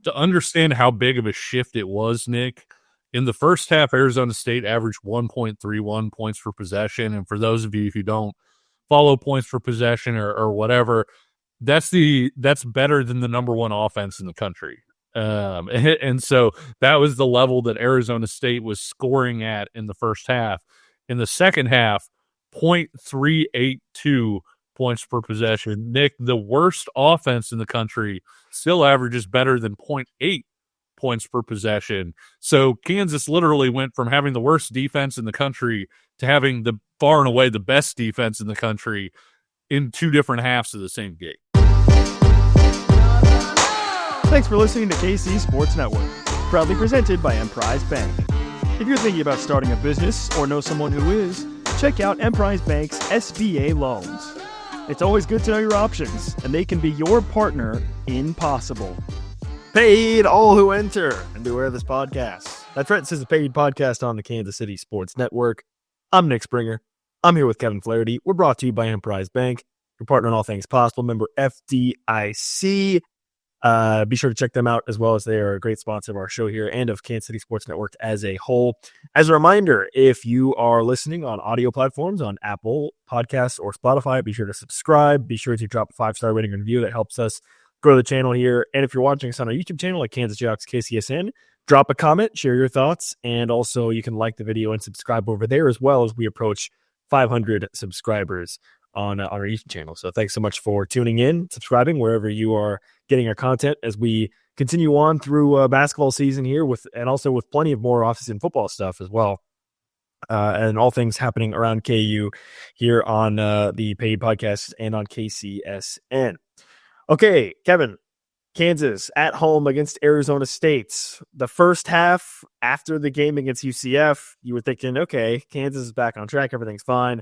to understand how big of a shift it was, Nick, in the first half, Arizona State averaged 1.31 points per possession. And for those of you who don't follow points per possession or whatever, that's better than the number one offense in the country. And so that was the level that Arizona State was scoring at in the first half. In the second half, 0.382 points per possession. Nick, the worst offense in the country, still averages better than 0.8 points per possession. So Kansas literally went from having the worst defense in the country to having the far and away the best defense in the country in two different halves of the same game. Thanks for listening to KC Sports Network, proudly presented by Emprise Bank. If you're thinking about starting a business or know someone who is, check out Emprise Bank's SBA loans. It's always good to know your options, and they can be your partner in possible. Paid all who enter, and beware of this podcast. That's right, this is a paid podcast on the Kansas City Sports Network. I'm Nick Springer. I'm here with Kevin Flaherty. We're brought to you by Emprise Bank, your partner in all things possible, member FDIC. Be sure to check them out, as well as they are a great sponsor of our show here and of Kansas City Sports Network as a whole. As a reminder, if you are listening on audio platforms on Apple Podcasts or Spotify, be sure to subscribe. Be sure to drop a 5-star rating and review. That helps us grow the channel here. And if you're watching us on our YouTube channel, like Kansas Jayhawks KCSN, drop a comment, share your thoughts, and also you can like the video and subscribe over there as well as we approach 500 subscribers on our YouTube channel. So thanks so much for tuning in, subscribing wherever you are getting our content as we continue on through basketball season here and also with plenty of more off-season football stuff as well. And all things happening around KU here on the paid podcast and on KCSN. Okay, Kevin, Kansas at home against Arizona State. The first half after the game against UCF, you were thinking, okay, Kansas is back on track. Everything's fine.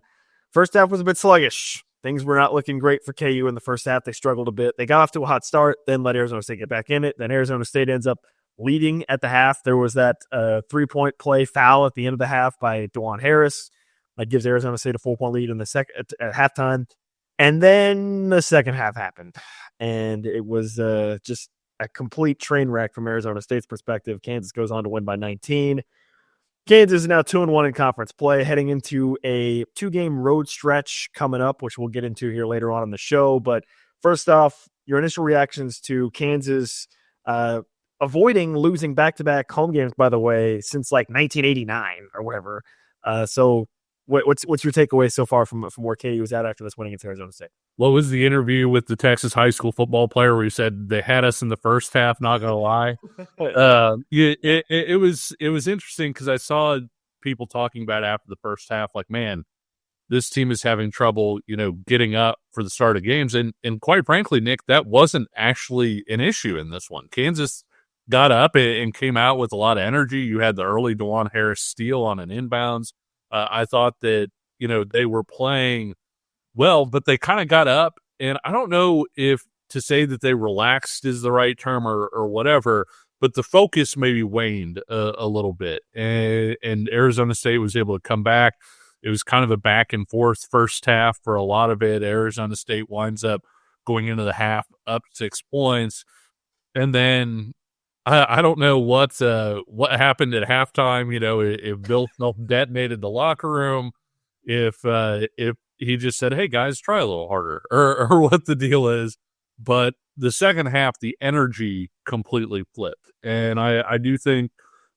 First half was a bit sluggish. Things were not looking great for KU in the first half. They struggled a bit. They got off to a hot start, then let Arizona State get back in it. Then Arizona State ends up leading at the half. There was that 3-point play foul at the end of the half by DeJuan Harris. That gives Arizona State a 4-point lead in the at halftime. And then the second half happened. And it was just a complete train wreck from Arizona State's perspective. Kansas goes on to win by 19. Kansas is now 2-1 in conference play, heading into a 2-game road stretch coming up, which we'll get into here later on in the show. But first off, your initial reactions to Kansas avoiding losing back-to-back home games, by the way, since like 1989 or whatever. So what's your takeaway so far from where KU was at after this winning against Arizona State? What was the interview with the Texas high school football player where he said they had us in the first half? Not gonna lie, it was interesting because I saw people talking about after the first half, like, man, this team is having trouble, getting up for the start of games, and quite frankly, Nick, that wasn't actually an issue in this one. Kansas got up and came out with a lot of energy. You had the early DeJuan Harris steal on an inbounds. I thought that they were playing well, but they kind of got up, and I don't know if to say that they relaxed is the right term or whatever, but the focus maybe waned a little bit, and Arizona State was able to come back. It was kind of a back and forth first half for a lot of it. Arizona State winds up going into the half up 6 points, and then I don't know what happened at halftime. If Bill Self detonated the locker room, if he just said, hey, guys, try a little harder, or what the deal is. But the second half, the energy completely flipped. And I do think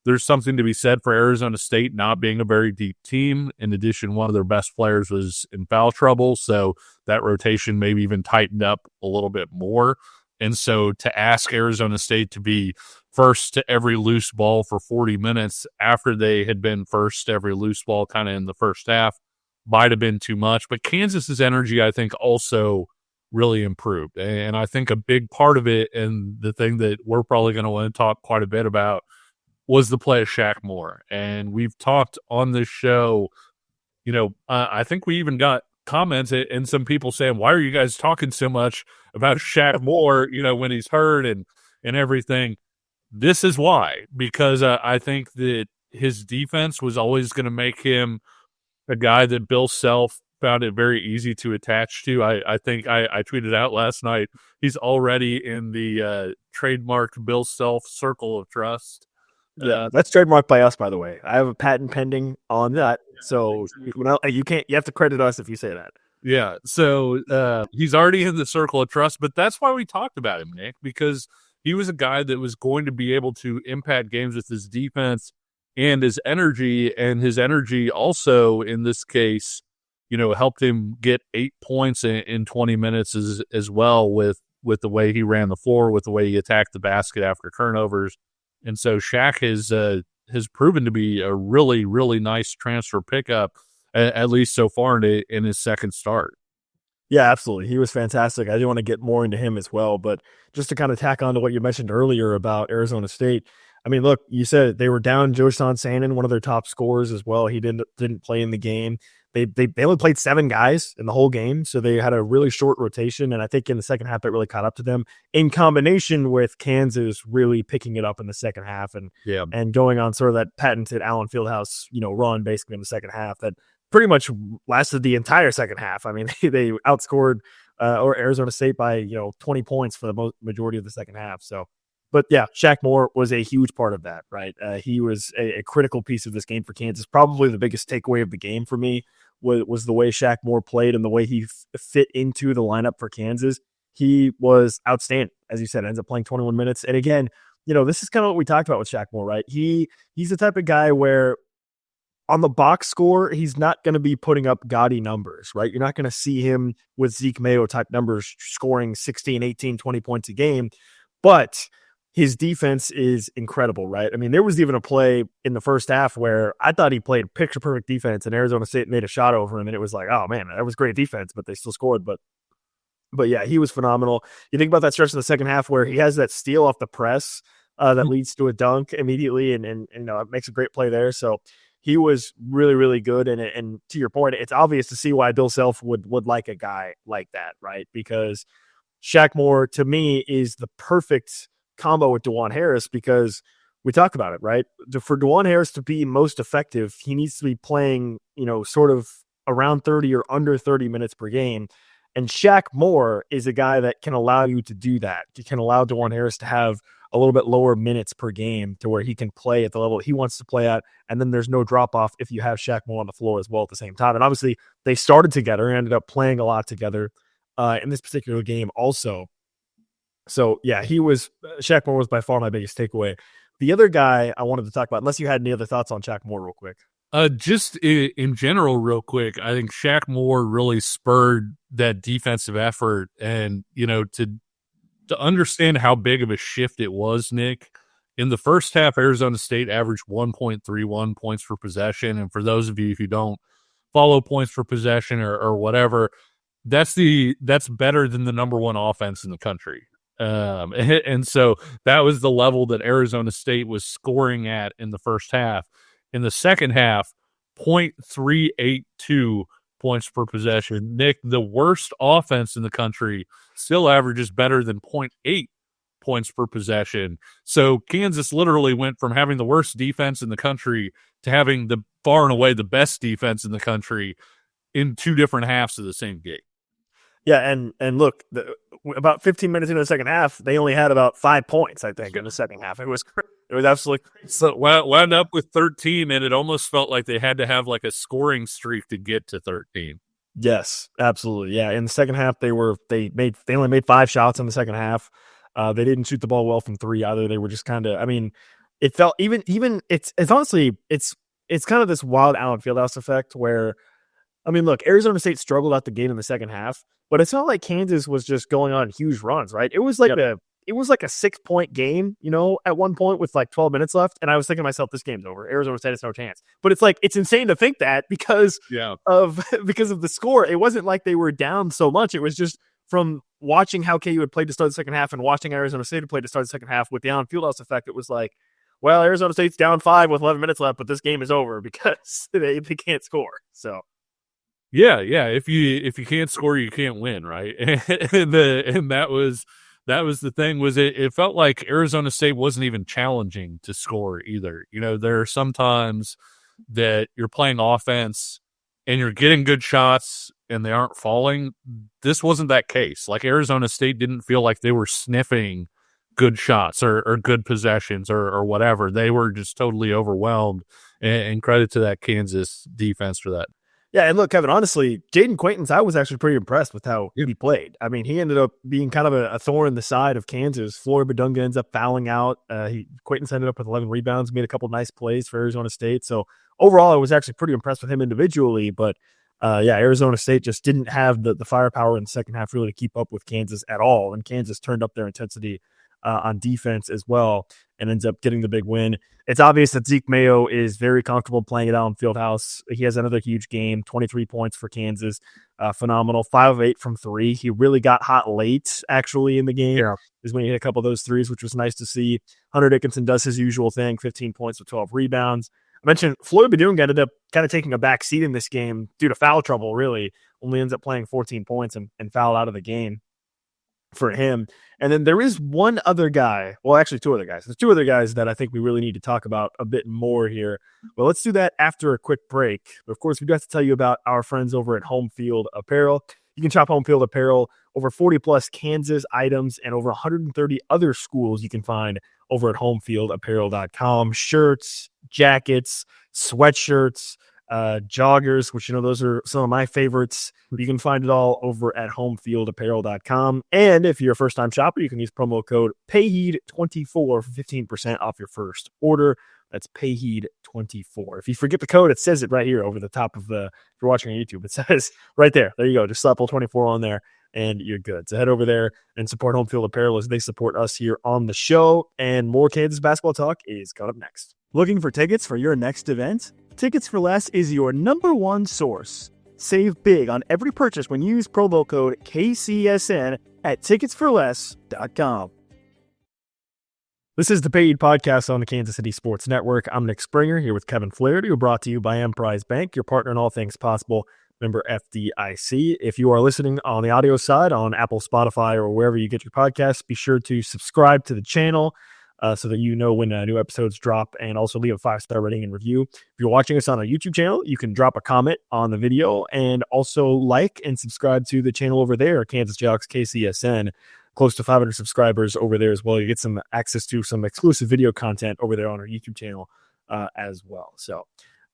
there's something to be said for Arizona State not being a very deep team. In addition, one of their best players was in foul trouble, so that rotation maybe even tightened up a little bit more. And so to ask Arizona State to be first to every loose ball for 40 minutes after they had been first to every loose ball kind of in the first half might have been too much. But Kansas's energy, I think, also really improved. And I think a big part of it, and the thing that we're probably going to want to talk quite a bit about, was the play of Shaq Moore. And we've talked on this show, I think we even got comments and some people saying, why are you guys talking so much about Shaq Moore, when he's hurt and everything? This is why, because I think that his defense was always going to make him a guy that Bill Self found it very easy to attach to. I think I tweeted out last night, he's already in the trademarked Bill Self circle of trust. Yeah, that's trademarked by us, by the way. I have a patent pending on that, so you have to credit us if you say that. Yeah, so he's already in the circle of trust, but that's why we talked about him, Nick, because he was a guy that was going to be able to impact games with his defense and his energy also, in this case, helped him get 8 points in 20 minutes as well with the way he ran the floor, with the way he attacked the basket after turnovers. And so Shaq has proven to be a really, really nice transfer pickup, at least so far in his second start. Yeah, absolutely. He was fantastic. I do want to get more into him as well, but just to kind of tack on to what you mentioned earlier about Arizona State, I mean, look, you said they were down Joshon Sannon, one of their top scorers as well. He didn't play in the game. They only played 7 guys in the whole game, so they had a really short rotation, and I think in the second half it really caught up to them, in combination with Kansas really picking it up in the second half and going on sort of that patented Allen Fieldhouse run basically in the second half that pretty much lasted the entire second half. I mean, they outscored Arizona State by 20 points for the majority of the second half. So. But yeah, Shaq Moore was a huge part of that, right? He was a critical piece of this game for Kansas. Probably the biggest takeaway of the game for me was the way Shaq Moore played and the way he fit into the lineup for Kansas. He was outstanding, as you said. Ends up playing 21 minutes. And again, this is kind of what we talked about with Shaq Moore, right? He's the type of guy where on the box score, he's not going to be putting up gaudy numbers, right? You're not going to see him with Zeke Mayo type numbers scoring 16, 18, 20 points a game. But his defense is incredible, right? I mean, there was even a play in the first half where I thought he played picture-perfect defense and Arizona State made a shot over him, and it was like, oh, man, that was great defense, but they still scored. But yeah, he was phenomenal. You think about that stretch in the second half where he has that steal off the press that leads to a dunk immediately, and it makes a great play there. So he was really, really good. And to your point, it's obvious to see why Bill Self would like a guy like that, right? Because Shaq Moore, to me, is the perfect combo with DeJuan Harris, because we talk about it, right? For DeJuan Harris to be most effective, he needs to be playing, sort of around 30 or under 30 minutes per game. And Shaq Moore is a guy that can allow you to do that. He can allow DeJuan Harris to have a little bit lower minutes per game to where he can play at the level he wants to play at. And then there's no drop off if you have Shaq Moore on the floor as well at the same time. And obviously they started together and ended up playing a lot together in this particular game also. So yeah, Shaq Moore was by far my biggest takeaway. The other guy I wanted to talk about, unless you had any other thoughts on Shaq Moore real quick. Just in general, real quick, I think Shaq Moore really spurred that defensive effort, and to understand how big of a shift it was, Nick. In the first half, Arizona State averaged 1.31 points per possession, and for those of you who don't follow points per possession or whatever, that's better than the number one offense in the country. And so that was the level that Arizona State was scoring at in the first half. In the second half, 0.382 points per possession. Nick, the worst offense in the country, still averages better than 0.8 points per possession. So Kansas literally went from having the worst defense in the country to having the far and away the best defense in the country in 2 different halves of the same game. Yeah, and look, about 15 minutes into the second half, they only had about 5 points, I think, in the second half. It was absolutely crazy. So wound up with 13, and it almost felt like they had to have like a scoring streak to get to 13. Yes, absolutely. Yeah, in the second half, they only made 5 shots in the second half. They didn't shoot the ball well from 3 either. They were just kind of, I mean, it felt even it's honestly it's kind of this wild Allen Fieldhouse effect where, I mean, look, Arizona State struggled out the gate in the second half, but it's not like Kansas was just going on huge runs, right? It was like a 6-point game, at one point with like 12 minutes left, and I was thinking to myself, this game's over. Arizona State has no chance. But it's like it's insane to think that because of the score. It wasn't like they were down so much. It was just from watching how KU had played to start the second half and watching Arizona State play to start the second half with the Allen Fieldhouse effect. It was like, well, Arizona State's down 5 with 11 minutes left, but this game is over because they can't score. So. Yeah. If you can't score, you can't win, right? and that was the thing. Was it felt like Arizona State wasn't even challenging to score either. There are some times that you're playing offense and you're getting good shots and they aren't falling. This wasn't that case. Like Arizona State didn't feel like they were sniffing good shots or good possessions or whatever. They were just totally overwhelmed, and credit to that Kansas defense for that. Yeah, and look, Kevin, honestly, Jaden Quaintance, I was actually pretty impressed with how he played. I mean, he ended up being kind of a thorn in the side of Kansas. Floyd Badunga ends up fouling out. Quaintance ended up with 11 rebounds, made a couple nice plays for Arizona State. So overall, I was actually pretty impressed with him individually. But Arizona State just didn't have the firepower in the second half really to keep up with Kansas at all. And Kansas turned up their intensity on defense as well and ends up getting the big win. It's obvious that Zeke Mayo is very comfortable playing at Allen Fieldhouse. He has another huge game, 23 points for Kansas. Phenomenal. 5 of 8 from 3. He really got hot late, actually, in the game. Yeah. Is when he hit a couple of those threes, which was nice to see. Hunter Dickinson does his usual thing, 15 points with 12 rebounds. I mentioned Floyd Badunga ended up kind of taking a back seat in this game due to foul trouble, really. Only ends up playing 14 points and fouled out of the game for him. And then there is one other guy. Well, actually, two other guys. There's two other guys that I think we really need to talk about a bit more here. Well, let's do that after a quick break. But of course, we've got to tell you about our friends over at Home Field Apparel. You can shop Home Field Apparel, over 40 plus Kansas items and over 130 other schools you can find over at homefieldapparel.com. Shirts, jackets, sweatshirts, joggers, which, those are some of my favorites. You can find it all over at homefieldapparel.com. And if you're a first-time shopper, you can use promo code PAYHEED24 for 15% off your first order. That's PAYHEED24. If you forget the code, it says it right here over the top of if you're watching on YouTube, it says right there. There you go. Just slap L24 on there and you're good. So head over there and support Home Field Apparel as they support us here on the show. And more Kansas basketball talk is coming up next. Looking for tickets for your next event? Tickets for Less is your number one source. Save big on every purchase when you use promo code KCSN at ticketsforless.com. This is the Paid Podcast on the Kansas City Sports Network. I'm Nick Springer here with Kevin Flaherty. We're brought to you by Emprise Bank, your partner in all things possible. Member FDIC. If you are listening on the audio side on Apple, Spotify, or wherever you get your podcasts, be sure to subscribe to the channel so that you know when new episodes drop, and also leave a 5-star rating and review. If you're watching us on our YouTube channel, you can drop a comment on the video and also like and subscribe to the channel over there, Kansas Jayhawks KCSN. Close to 500 subscribers over there as well. You get some access to some exclusive video content over there on our YouTube channel as well. So,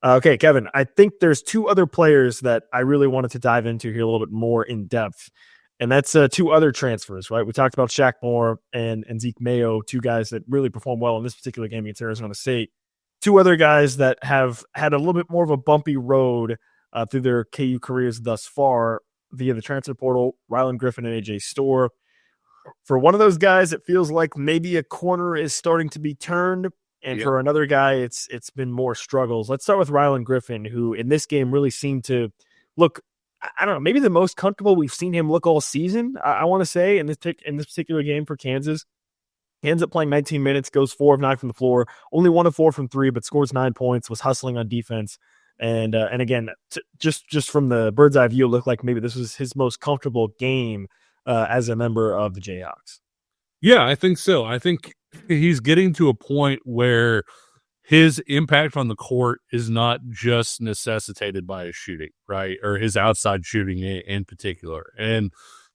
okay, Kevin, I think there's two other players that I really wanted to dive into here a little bit more in depth. And that's two other transfers, right? We talked about Shaq Moore and Zeke Mayo, two guys that really performed well in this particular game against Arizona State. Two other guys that have had a little bit more of a bumpy road through their KU careers thus far via the transfer portal, Rylan Griffin and AJ Storr. For one of those guys, it feels like maybe a corner is starting to be turned. And for another guy, it's been more struggles. Let's start with Rylan Griffin, who in this game really seemed to look, I don't know, maybe the most comfortable we've seen him look all season, I want to say, in this particular game for Kansas. He ends up playing 19 minutes, goes 4 of 9 from the floor, only 1 of 4 from 3, but scores 9 points, was hustling on defense. And again, just from the bird's eye view, it looked like maybe this was his most comfortable game as a member of the Jayhawks. Yeah, I think so. I think he's getting to a point where his impact on the court is not just necessitated by his shooting, right? Or his outside shooting in particular. And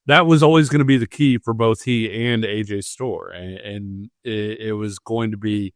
that was always going to be the key for both he and AJ Storr. And it was going to be,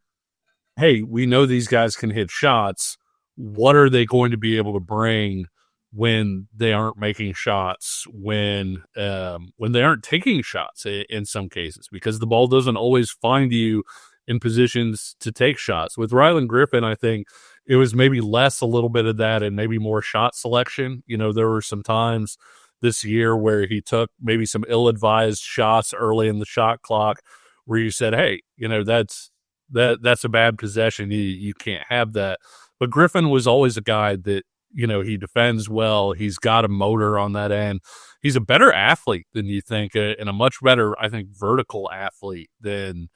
hey, we know these guys can hit shots. What are they going to be able to bring when they aren't making shots, when they aren't taking shots in some cases, because the ball doesn't always find you in positions to take shots. With Rylan Griffin, I think it was maybe less a little bit of that and maybe more shot selection. There were some times this year where he took maybe some ill-advised shots early in the shot clock where you said, hey, that's a bad possession. You can't have that. But Griffin was always a guy that, he defends well. He's got a motor on that end. He's a better athlete than you think, and a much better, I think, vertical athlete than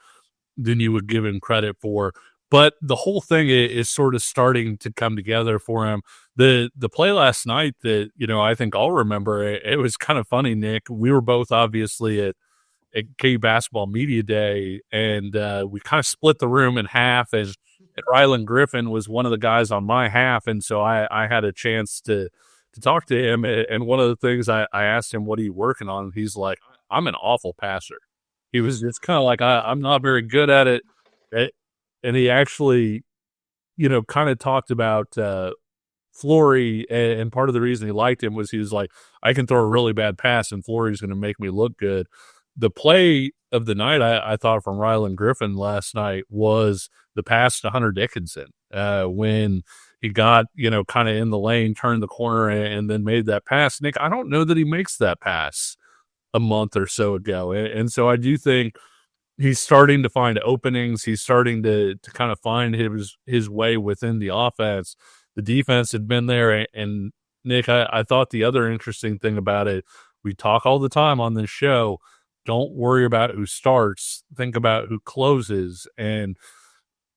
you would give him credit for. But the whole thing is sort of starting to come together for him. The play last night that, I think I'll remember, it was kind of funny, Nick. We were both obviously at KU Basketball Media Day, and we kind of split the room in half, and Rylan Griffin was one of the guys on my half, and so I had a chance to to talk to him. And one of the things I asked him, what are you working on? He's like, I'm an awful passer. He was just kind of like, I'm not very good at it. And he actually, kind of talked about Flory, and part of the reason he liked him was he was like, I can throw a really bad pass and Flory's going to make me look good. The play of the night, I thought, from Rylan Griffin last night was the pass to Hunter Dickinson when he got, kind of in the lane, turned the corner, and then made that pass. Nick, I don't know that he makes that pass a month or so ago. And so I do think he's starting to find openings. He's starting to kind of find his way within the offense. The defense had been there. And Nick, I thought the other interesting thing about it, we talk all the time on this show, don't worry about who starts, think about who closes. And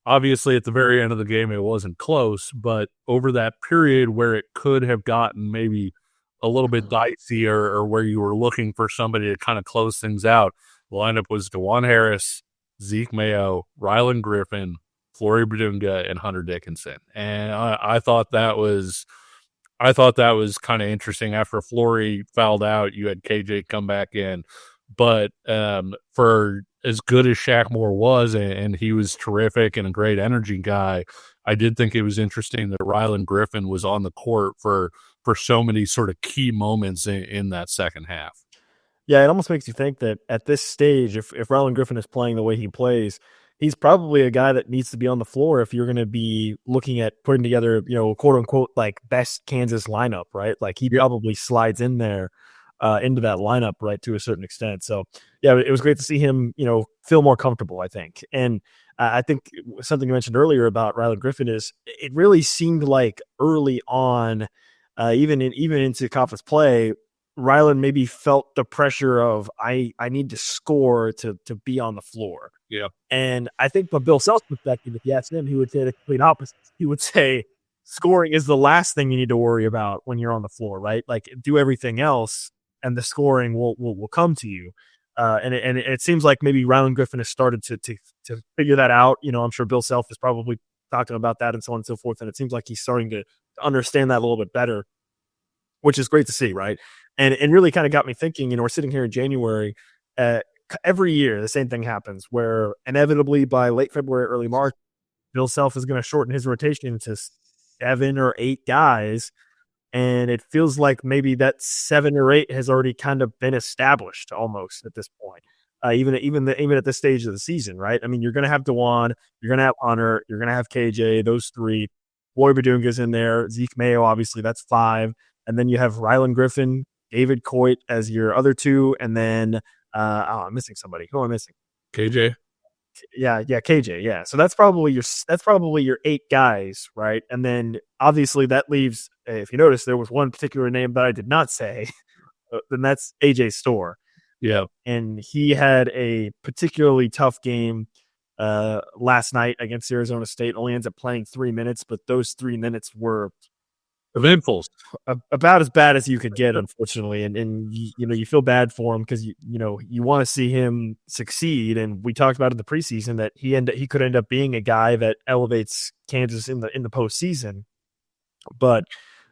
obviously at the very end of the game, it wasn't close, but over that period where it could have gotten maybe a little bit dicey or where you were looking for somebody to kind of close things out, the lineup was DeJuan Harris, Zeke Mayo, Rylan Griffin, Flory Badunga, and Hunter Dickinson. And I thought that was kind of interesting. After Flory fouled out, you had KJ come back in. But for as good as Shaq Moore was, and he was terrific and a great energy guy, I did think it was interesting that Rylan Griffin was on the court for so many sort of key moments in that second half. Yeah, it almost makes you think that at this stage, if Rylan Griffin is playing the way he plays, he's probably a guy that needs to be on the floor if you're going to be looking at putting together, quote unquote, like best Kansas lineup, right? Like he probably slides in there into that lineup, right, to a certain extent. So, yeah, it was great to see him, feel more comfortable, I think. And I think something you mentioned earlier about Rylan Griffin is it really seemed like early on, even into conference play, Rylan maybe felt the pressure of I need to score to be on the floor. Yeah. And I think from Bill Self's perspective, if you ask him, he would say the complete opposite. He would say scoring is the last thing you need to worry about when you're on the floor, right? Like do everything else and the scoring will come to you. And it seems like maybe Rylan Griffin has started to figure that out. I'm sure Bill Self is probably talking about that and so on and so forth. And it seems like he's starting to understand that a little bit better, which is great to see, right? And really kind of got me thinking, we're sitting here in January. Every year, the same thing happens where inevitably by late February, early March, Bill Self is going to shorten his rotation to 7 or 8 guys. And it feels like maybe that 7 or 8 has already kind of been established almost at this point, even at this stage of the season, right? I mean, you're going to have DeJuan, you're going to have Hunter, you're going to have KJ, those 3. Flory Badunga's in there, Zeke Mayo, obviously, that's 5. And then you have Rylan Griffin, David Coit as your other 2, and then I'm missing somebody. Who am I missing? KJ. Yeah, KJ. Yeah, so that's probably your 8 guys, right? And then obviously that leaves. If you notice, there was one particular name that I did not say, then that's AJ Storr. Yeah, and he had a particularly tough game last night against Arizona State. Only ends up playing 3 minutes, but those 3 minutes were eventful, about as bad as you could get, unfortunately. And you feel bad for him because you want to see him succeed. And we talked about in the preseason that he could end up being a guy that elevates Kansas in the postseason. But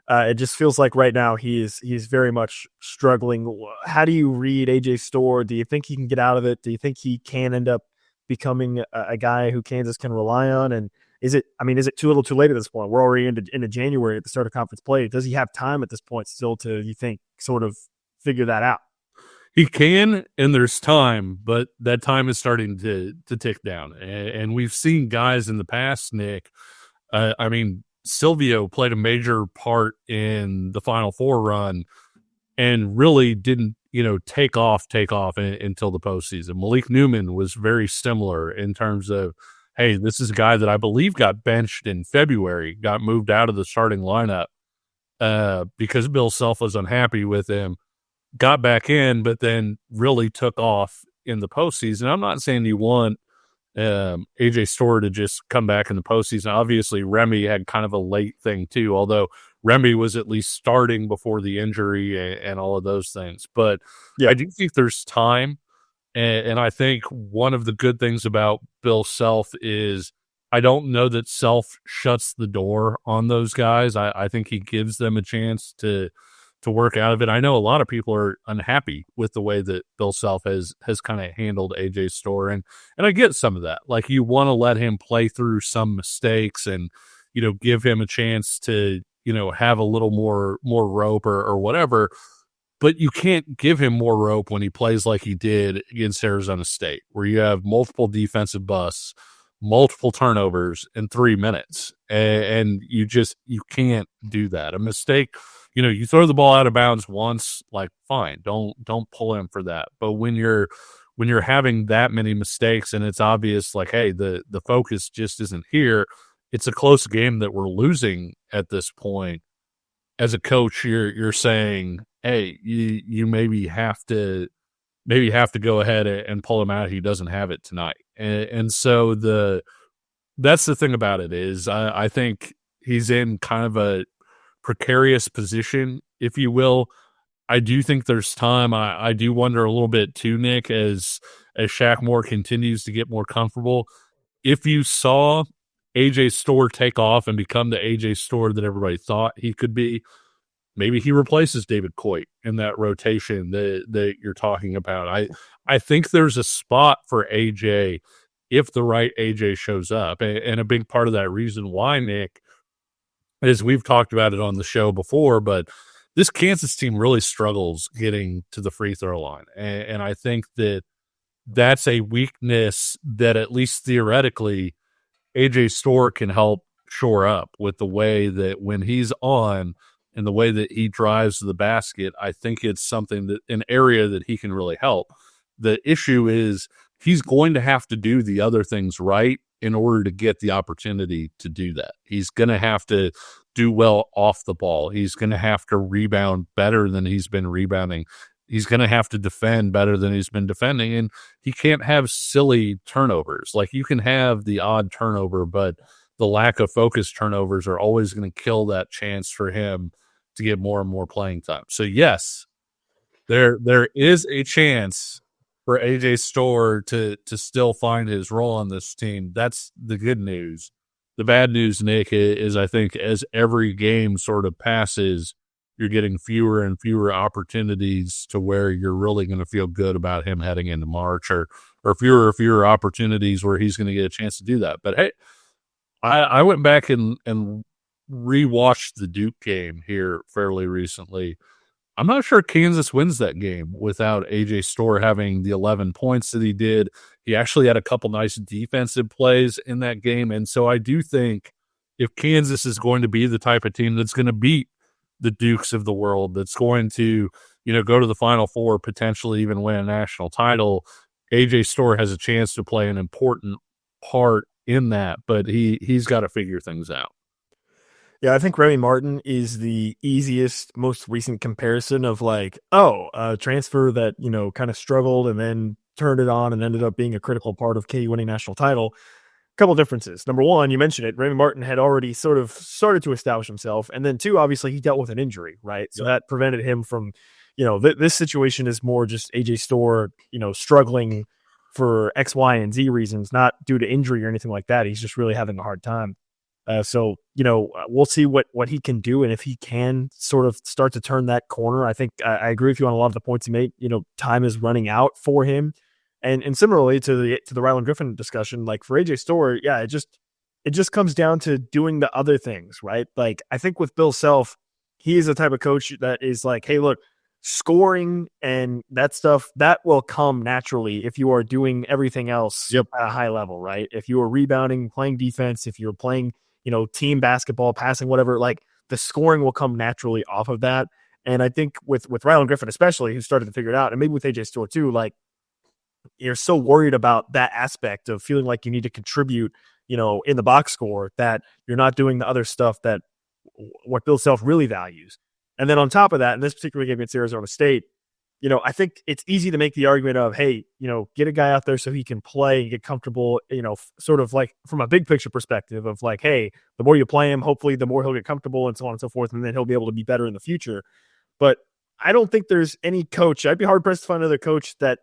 it just feels like right now he's very much struggling. How do you read AJ Storr? Do you think he can get out of it? Do you think he can end up becoming a guy who Kansas can rely on? And is it too little too late at this point? We're already into January at the start of conference play. Does he have time at this point still to, you think, sort of figure that out? He can, and there's time, but that time is starting to tick down. And we've seen guys in the past, Nick. Silvio played a major part in the Final Four run and really didn't, take off until the postseason. Malik Newman was very similar in terms of, hey, this is a guy that I believe got benched in February, got moved out of the starting lineup because Bill Self was unhappy with him, got back in, but then really took off in the postseason. I'm not saying you want AJ Storr to just come back in the postseason. Obviously, Remy had kind of a late thing too, although Remy was at least starting before the injury and all of those things. But yeah, I do think there's time. And I think one of the good things about Bill Self is I don't know that Self shuts the door on those guys. I think he gives them a chance to work out of it. I know a lot of people are unhappy with the way that Bill Self has kind of handled AJ Storr, and I get some of that. Like, you want to let him play through some mistakes and, you know, give him a chance to, you know, have a little more rope or whatever. But you can't give him more rope when he plays like he did against Arizona State, where you have multiple defensive busts, multiple turnovers in 3 minutes, and you can't do that. A mistake, you know, you throw the ball out of bounds once, like, fine, don't pull him for that. But when you're having that many mistakes and it's obvious, like, hey, the focus just isn't here, it's a close game that we're losing at this point. As a coach, you're saying, hey, you maybe have to go ahead and pull him out. He doesn't have it tonight. And so that's the thing about it is I think he's in kind of a precarious position, if you will. I do think there's time. I do wonder a little bit too, Nick, as Shaq Moore continues to get more comfortable. If you saw AJ Storr take off and become the AJ Storr that everybody thought he could be, maybe he replaces David Coit in that rotation that you're talking about. I think there's a spot for AJ if the right AJ shows up. And a big part of that reason why, Nick, is we've talked about it on the show before, but this Kansas team really struggles getting to the free throw line. And I think that's a weakness that, at least theoretically, AJ Storr can help shore up with the way that when he's on and the way that he drives to the basket. I think it's something that an area that he can really help. The issue is he's going to have to do the other things right in order to get the opportunity to do that. He's going to have to do well off the ball. He's going to have to rebound better than he's been rebounding. He's going to have to defend better than he's been defending, and he can't have silly turnovers. Like, you can have the odd turnover, but the lack of focus turnovers are always going to kill that chance for him to get more and more playing time. So, yes, there is a chance for AJ Storr to still find his role on this team. That's the good news. The bad news, Nick, is I think as every game sort of passes, you're getting fewer and fewer opportunities to where you're really going to feel good about him heading into March, or fewer and fewer opportunities where he's going to get a chance to do that. But hey, I went back and rewatched the Duke game here fairly recently. I'm not sure Kansas wins that game without AJ Storr having the 11 points that he did. He actually had a couple nice defensive plays in that game. And so I do think if Kansas is going to be the type of team that's going to beat the Dukes of the world, that's going to, you know, go to the Final Four, potentially even win a national title, AJ Storr has a chance to play an important part in that, but he's got to figure things out. Yeah, I think Remy Martin is the easiest, most recent comparison of like, a transfer that, you know, kind of struggled and then turned it on and ended up being a critical part of KU winning national title. Couple differences. Number one, you mentioned it, Remy Martin had already sort of started to establish himself. And then two, obviously he dealt with an injury, right? So that prevented him from, you know, this situation is more just AJ Storr, you know, struggling for X, Y, and Z reasons, not due to injury or anything like that. He's just really having a hard time. So, you know, we'll see what he can do. And if he can sort of start to turn that corner, I think I agree with you on a lot of the points he made. You know, time is running out for him. And similarly to the Ryland Griffin discussion, like for AJ Storr, yeah, it just comes down to doing the other things, right? Like, I think with Bill Self, he is the type of coach that is like, hey, look, scoring and that stuff, that will come naturally if you are doing everything else at a high level, right? If you are rebounding, playing defense, if you're playing, you know, team basketball, passing, whatever, like the scoring will come naturally off of that. And I think with Ryland Griffin, especially, who started to figure it out, and maybe with AJ Storr too, like, you're so worried about that aspect of feeling like you need to contribute, you know, in the box score, that you're not doing the other stuff that what Bill Self really values. And then on top of that, in this particular game against Arizona State, you know, I think it's easy to make the argument of, hey, you know, get a guy out there so he can play and get comfortable, you know, sort of like from a big picture perspective of like, hey, the more you play him, hopefully the more he'll get comfortable and so on and so forth, and then he'll be able to be better in the future. But I don't think there's any coach. I'd be hard pressed to find another coach that,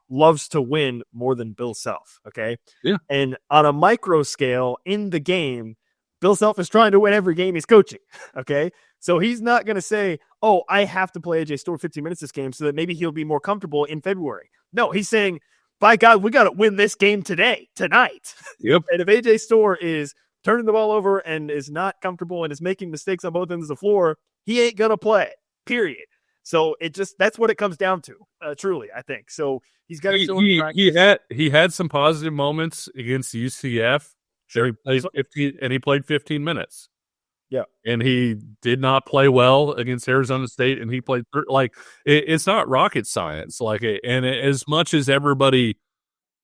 loves to win more than Bill Self. Okay. Yeah. And on a micro scale in the game, Bill Self is trying to win every game he's coaching. Okay. So he's not going to say, oh, I have to play AJ Storr 15 minutes this game so that maybe he'll be more comfortable in February. No, he's saying, by God, we got to win this game tonight. Yep. And if AJ Storr is turning the ball over and is not comfortable and is making mistakes on both ends of the floor, he ain't going to play, period. So that's what it comes down to, truly, I think. So he's got to he had some positive moments against UCF. Sure. He played 15 minutes. Yeah. And he did not play well against Arizona State, and he played it's not rocket science. As much as everybody,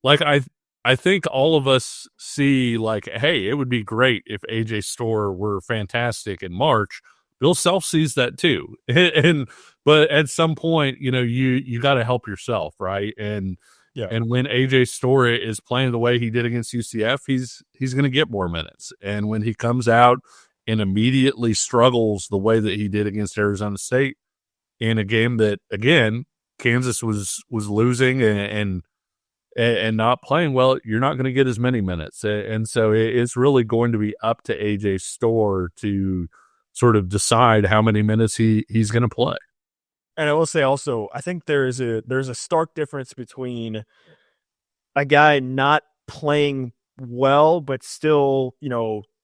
I think all of us see hey, it would be great if AJ Storr were fantastic in March. Bill Self sees that too. But at some point, you got to help yourself, right? And when AJ Storr is playing the way he did against UCF, he's going to get more minutes. And when he comes out and immediately struggles the way that he did against Arizona State in a game that, again, Kansas was losing and not playing well, you're not going to get as many minutes. And so it's really going to be up to AJ Storr to sort of decide how many minutes he's going to play. And I will say also, I think there's a stark difference between a guy not playing well, but still,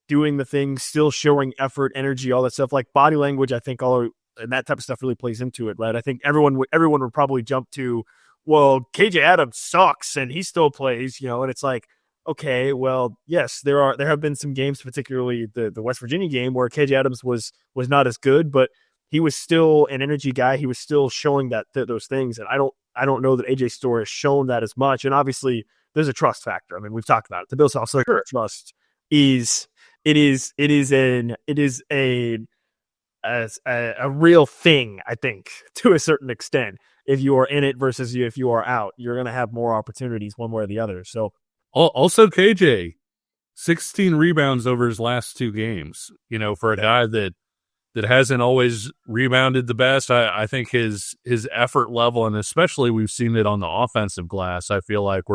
doing the things, still showing effort, energy, all that stuff, like body language. I think and that type of stuff really plays into it, right? I think everyone would probably jump to, well, KJ Adams sucks and he still plays, and it's like, okay, well, yes, there have been some games, particularly the West Virginia game, where KJ Adams was not as good, but he was still an energy guy. He was still showing those things, and I don't know that AJ Storr has shown that as much. And obviously, there's a trust factor. I mean, we've talked about it. The Bill Self trust is a real thing. I think to a certain extent, if you are in it versus if you are out, you're going to have more opportunities one way or the other. So. Also, KJ, 16 rebounds over his last two games. For a guy that hasn't always rebounded the best, I think his effort level, and especially we've seen it on the offensive glass, I feel like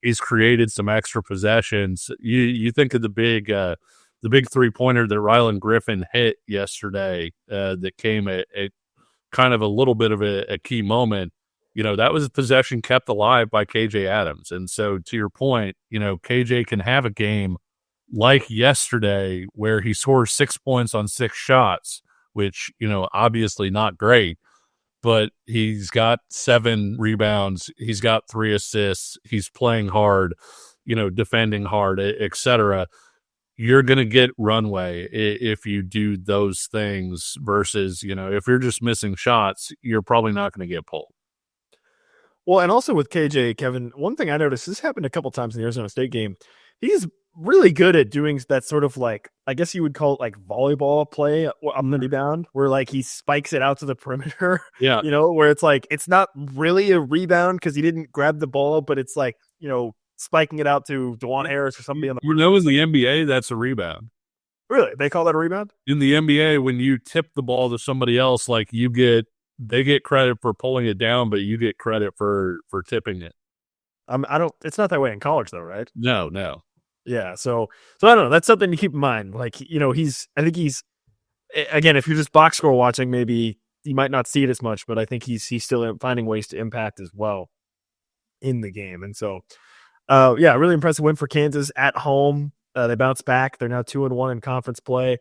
he's created some extra possessions. You think of the big 3-pointer that Rylan Griffin hit yesterday that came at kind of a little bit of a key moment. That was a possession kept alive by KJ Adams. And so to your point, KJ can have a game like yesterday where he scores 6 points on 6 shots, which, obviously not great, but he's got 7 rebounds. He's got 3 assists. He's playing hard, defending hard, etc. You're going to get runway if you do those things versus, if you're just missing shots, you're probably not going to get pulled. Well, and also with KJ, Kevin, one thing I noticed, this happened a couple times in the Arizona State game. He's really good at doing that sort of I guess you would call it volleyball play on the rebound, where he spikes it out to the perimeter. Yeah. Where it's it's not really a rebound because he didn't grab the ball, but it's spiking it out to DeJuan Harris or somebody on the in the NBA, that's a rebound. Really? They call that a rebound? In the NBA, when you tip the ball to somebody else, they get credit for pulling it down, but you get credit for tipping it. It's not that way in college though, right? No. Yeah. So I don't know. That's something to keep in mind. I think he's, again, if you're just box score watching, maybe you might not see it as much, but I think he's still finding ways to impact as well in the game. And so, really impressive win for Kansas at home. They bounced back. They're now 2-1 in conference play.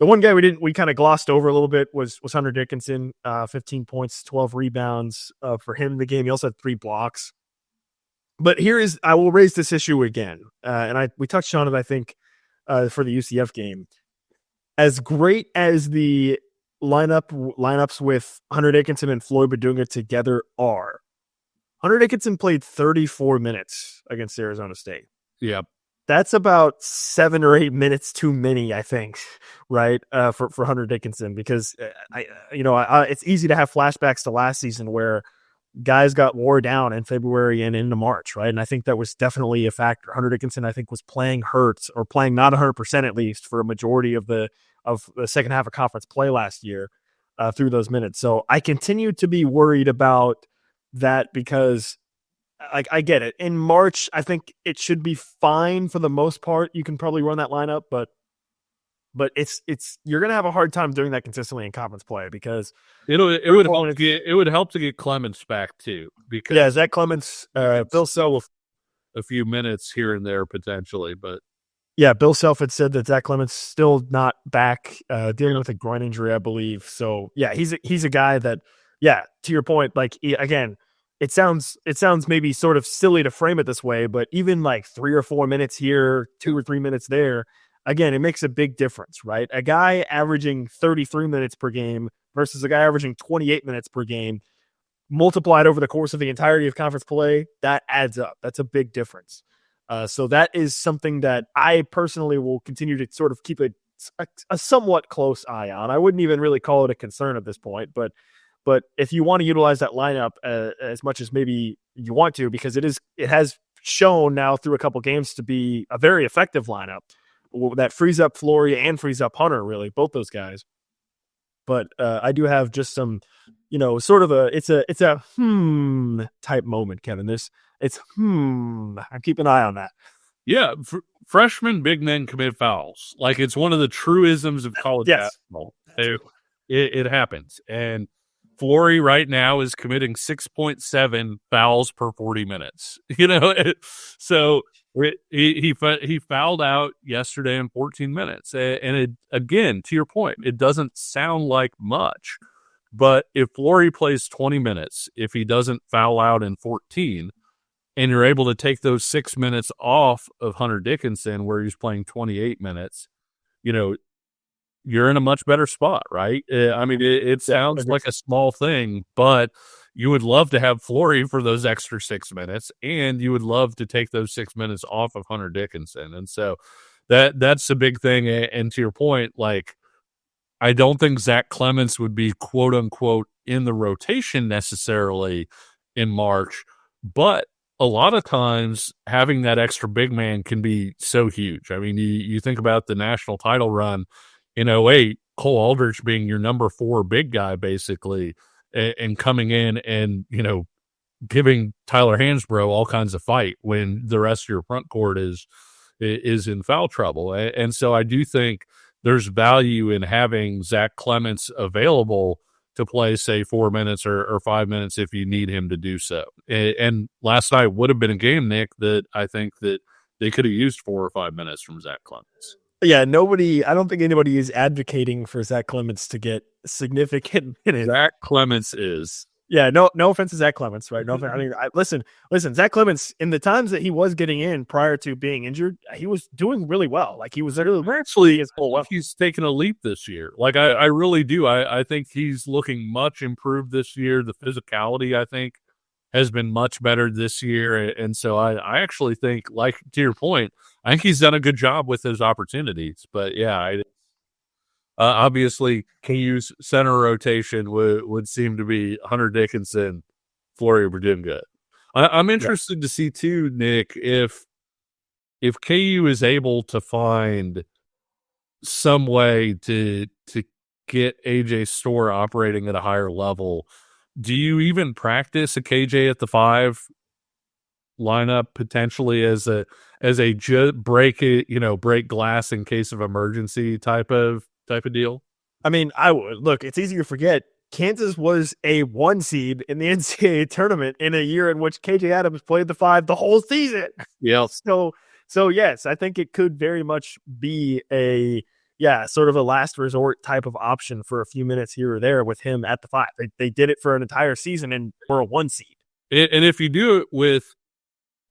The one guy we kind of glossed over a little bit was Hunter Dickinson, 15 points, 12 rebounds for him in the game. He also had 3 blocks. But I will raise this issue again, and we touched on it, I think, for the UCF game. As great as the lineups with Hunter Dickinson and Floyd Badunga together are, Hunter Dickinson played 34 minutes against Arizona State. Yeah. That's about 7 or 8 minutes too many, I think, right? For Hunter Dickinson, because it's easy to have flashbacks to last season where guys got wore down in February and into March, right? And I think that was definitely a factor. Hunter Dickinson, I think, was playing hurt or playing not 100% at least for a majority of the second half of conference play last year. through those minutes. So I continue to be worried about that because I get it. In March, I think it should be fine for the most part. You can probably run that lineup, but it's you're gonna have a hard time doing that consistently in conference play because it would help to get Clements back too, because Zach Clements, Bill Self a few minutes here and there potentially, but Bill Self had said that Zach Clements still not back, dealing with a groin injury, I believe. So he's a guy that, to your point, like again, it sounds maybe sort of silly to frame it this way, but even like 3 or 4 minutes here, 2 or 3 minutes there, again, it makes a big difference, right? A guy averaging 33 minutes per game versus a guy averaging 28 minutes per game, multiplied over the course of the entirety of conference play, that adds up. That's a big difference. So that is something that I personally will continue to sort of keep a somewhat close eye on. I wouldn't even really call it a concern at this point, but if you want to utilize that lineup as much as maybe you want to, because it has shown now through a couple games to be a very effective lineup that frees up Flory and frees up Hunter, really, both those guys. But I do have just some, sort of it's a type moment, Kevin. I'm keeping an eye on that. Yeah, freshman big men commit fouls. Like, it's one of the truisms of college basketball. It happens. And Flory right now is committing 6.7 fouls per 40 minutes. So he fouled out yesterday in 14 minutes. And again, to your point, it doesn't sound like much. But if Flory plays 20 minutes, if he doesn't foul out in 14, and you're able to take those 6 minutes off of Hunter Dickinson where he's playing 28 minutes, you're in a much better spot, right? I mean, it sounds like a small thing, but you would love to have Flory for those extra 6 minutes, and you would love to take those 6 minutes off of Hunter Dickinson. And so that's a big thing. And to your point, like, I don't think Zach Clements would be quote unquote in the rotation necessarily in March, but a lot of times having that extra big man can be so huge. I mean, you think about the national title run in 2008, Cole Aldrich being your number 4 big guy, basically, and coming in and, giving Tyler Hansbrough all kinds of fight when the rest of your front court is in foul trouble. And so I do think there's value in having Zach Clements available to play, say, 4 minutes or 5 minutes if you need him to do so. And last night would have been a game, Nick, that I think that they could have used 4 or 5 minutes from Zach Clements. Yeah, I don't think anybody is advocating for Zach Clements to get significant minutes. Zach Clements is. Yeah, no offense to Zach Clements, right? No offense. I mean, listen, Zach Clements, in the times that he was getting in prior to being injured, he was doing really well. Like, he was actually he's taken a leap this year. Like, I really do. I think he's looking much improved this year. The physicality, I think, has been much better this year. And so I actually think, like, to your point, I think he's done a good job with his opportunities. But yeah, obviously, KU's center rotation would seem to be Hunter Dickinson, Flory Verdunga. I'm interested to see too, Nick, if KU is able to find some way to get AJ Storr operating at a higher level. Do you even practice a KJ at the 5 lineup potentially as a break glass in case of emergency type of deal? I mean, I would. Look, it's easy to forget. Kansas was a 1 seed in the NCAA tournament in a year in which KJ Adams played the 5 the whole season. Yeah. So yes, I think it could very much be sort of a last resort type of option for a few minutes here or there with him at the 5. They did it for an entire season and were a 1 seed. And if you do it with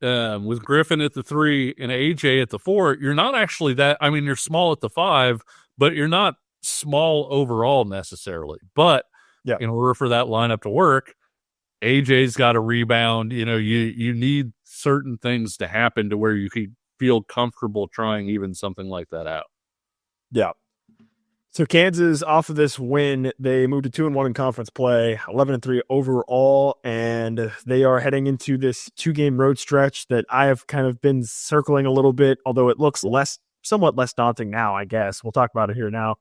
Griffin at the 3 and AJ at the 4, you're not actually that. I mean, you're small at the 5, but you're not small overall necessarily. But in order for that lineup to work, AJ's got to rebound. You need certain things to happen to where you can feel comfortable trying even something like that out. Yeah. So Kansas, off of this win, they moved to 2-1 in conference play, 11-3 overall, and they are heading into this 2-game road stretch that I have kind of been circling a little bit, although it looks somewhat less daunting now, I guess. We'll talk about it here now.